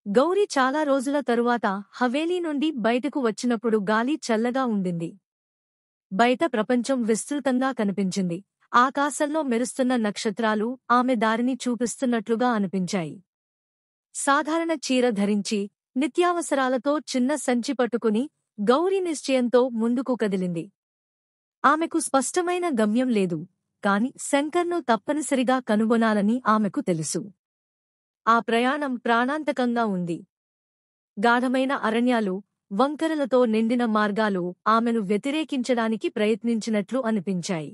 గౌరి చాలా రోజుల తరువాత హవేలీ నుండి బయటకు వచ్చినప్పుడు గాలి చల్లగా ఉండింది. బయట ప్రపంచం విస్తృతంగా కనిపించింది. ఆకాశంలో మెరుస్తున్న నక్షత్రాలు ఆమె దారిని చూపిస్తున్నట్లుగా అనిపించాయి. సాధారణ చీర ధరించి, నిత్యావసరాలతో చిన్న సంచి పట్టుకుని గౌరీ నిశ్చయంతో ముందుకు కదిలింది. ఆమెకు స్పష్టమైన గమ్యం లేదు, కాని శంకర్ను తప్పనిసరిగా కనుగొనాలని ఆమెకు తెలుసు. ఆ ప్రయాణం ప్రాణాంతకంగా ఉంది. గాఢమైన అరణ్యాలు, వంకరలతో నిండిన మార్గాలు ఆమెను వ్యతిరేకించడానికి ప్రయత్నించినట్లు అనిపించాయి.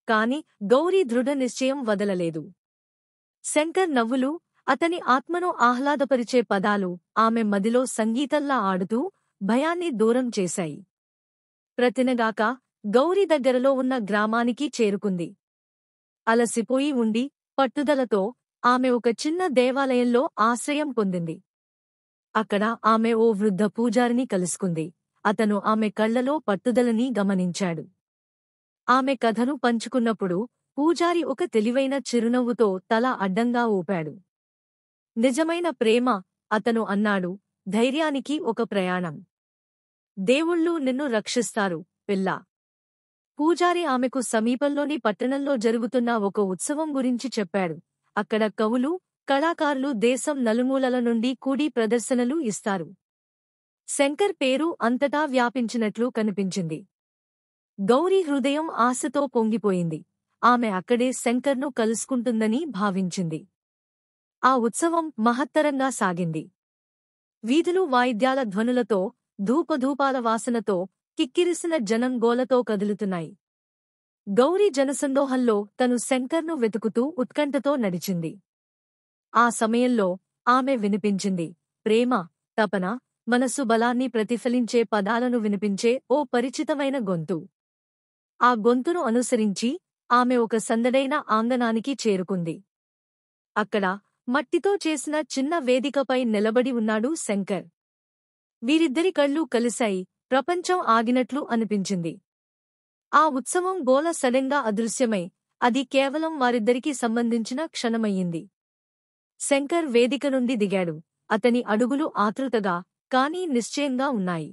కాని గౌరీ దృఢ నిశ్చయం వదలలేదు. శంకర్ నవ్వులు, అతని ఆత్మను ఆహ్లాదపరిచే పదాలు ఆమె మదిలో సంగీతంలా ఆడుతూ భయాన్ని దూరం చేశాయి. ప్రతినగాక గౌరీ దగ్గరలో ఉన్న గ్రామానికి చేరుకుంది. అలసిపోయి ఉండి, పట్టుదలతో ఆమె ఒక చిన్న దేవాలయంలో ఆశ్రయం పొందింది. అక్కడ ఆమె ఓ వృద్ధ పూజారిని కలుసుకుంది. అతను ఆమె కళ్లలో పట్టుదలని గమనించాడు. ఆమె కథను పంచుకున్నప్పుడు పూజారి ఒక తెలివైన చిరునవ్వుతో తల అడ్డంగా ఊపాడు. నిజమైన ప్రేమ, అతను అన్నాడు, ధైర్యానికి ఒక ప్రయాణం. దేవుళ్ళు నిన్ను రక్షిస్తారు, పిల్లా. పూజారి ఆమెకు సమీపంలోని పట్టణంలో జరుగుతున్న ఒక ఉత్సవం గురించి చెప్పాడు. అక్కడ కవులు, కళాకారులు దేశం నలుమూలల నుండి కూడి ప్రదర్శనలు ఇస్తారు. శంకర్ పేరు అంతటా వ్యాపించినట్లు కనిపించింది. గౌరీ హృదయం ఆశతో పొంగిపోయింది. ఆమె అక్కడే శంకర్ను కలుసుకుంటుందని భావించింది. ఆ ఉత్సవం మహత్తరంగా సాగింది. వీధులు వాయిద్యాల ధ్వనులతో, ధూపధూపాల వాసనతో కిక్కిరిసిన జనం గోలతో కదులుతున్నాయి. గౌరీ జనసందోహంలో తను శంకర్ను వెతుకుతూ ఉత్కంఠతో నడిచింది. ఆ సమయంలో ఆమె వినిపించింది ప్రేమ, తపన, మనసు బలాన్ని ప్రతిఫలించే పదాలను వినిపించే ఓ పరిచితమైన గొంతు. ఆ గొంతును అనుసరించి ఆమె ఒక సందడైన ఆంగణానికి చేరుకుంది. అక్కడ మట్టితో చేసిన చిన్న వేదికపై నిలబడి ఉన్నాడు శంకర్. వీరిద్దరి కళ్ళు కలిశాయి. ప్రపంచం ఆగినట్లు అనిపించింది. ఆ ఉత్సవం గోల సడెన్గా అదృశ్యమై, అది కేవలం వారిద్దరికీ సంబంధించిన క్షణమయ్యింది. శంకర్ వేదిక నుండి దిగాడు. అతని అడుగులు ఆతృతగా, కానీ నిశ్చయంగా ఉన్నాయి.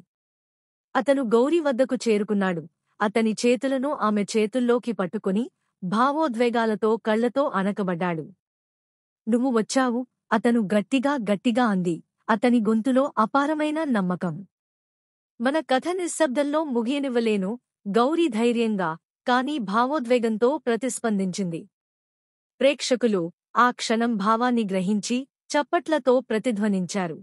అతను గౌరీ వద్దకు చేరుకున్నాడు. అతని చేతులను ఆమె చేతుల్లోకి పట్టుకుని భావోద్వేగాలతో కళ్లతో అణకబడ్డాడు. నువ్వు వచ్చావు, అతను గట్టిగా అంది. అతని గొంతులో అపారమైన నమ్మకం. మన కథ నిశ్శబ్దంలో ముగియనివ్వలేను, గౌరీ ధైర్యంగా, కానీ భావోద్వేగంతో ప్రతిస్పందించింది. ప్రేక్షకులు ఆ క్షణం భావాన్ని గ్రహించి చప్పట్లతో ప్రతిధ్వనించారు.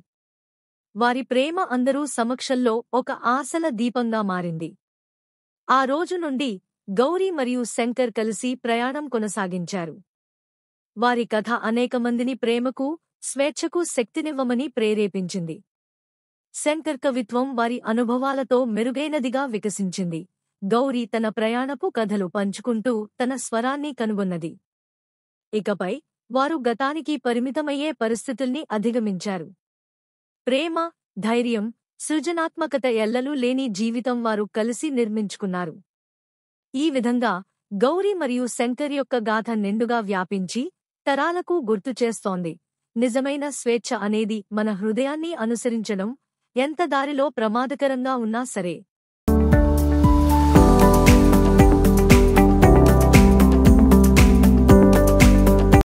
వారి ప్రేమ అందరూ సమక్షంలో ఒక ఆశల దీపంగా మారింది. ఆ రోజు నుండి గౌరీ మరియు శంకర్ కలిసి ప్రయాణం కొనసాగించారు. వారి కథ అనేకమందిని ప్రేమకు, స్వేచ్ఛకు శక్తినివ్వమని ప్రేరేపించింది. శంకర్ కవిత్వం వారి అనుభవాలతో మెరుగైనదిగా వికసించింది. గౌరీ తన ప్రయాణపు కథలు పంచుకుంటూ తన స్వరాన్ని కనుగొన్నది. ఇకపై వారు గతానికి పరిమితమయ్యే పరిస్థితుల్ని అధిగమించారు. ప్రేమ, ధైర్యం, సృజనాత్మకత ఎల్లలు లేని జీవితం వారు కలిసి నిర్మించుకున్నారు. ఈ విధంగా గౌరీ మరియు శంకర్ యొక్క గాథ నిండుగా వ్యాపించి తరాలకు గుర్తుచేస్తోంది. నిజమైన స్వేచ్ఛ అనేది మన హృదయాన్ని అనుసరించడం, ఎంత దారిలో ప్రమాదకరంగా ఉన్నా సరే.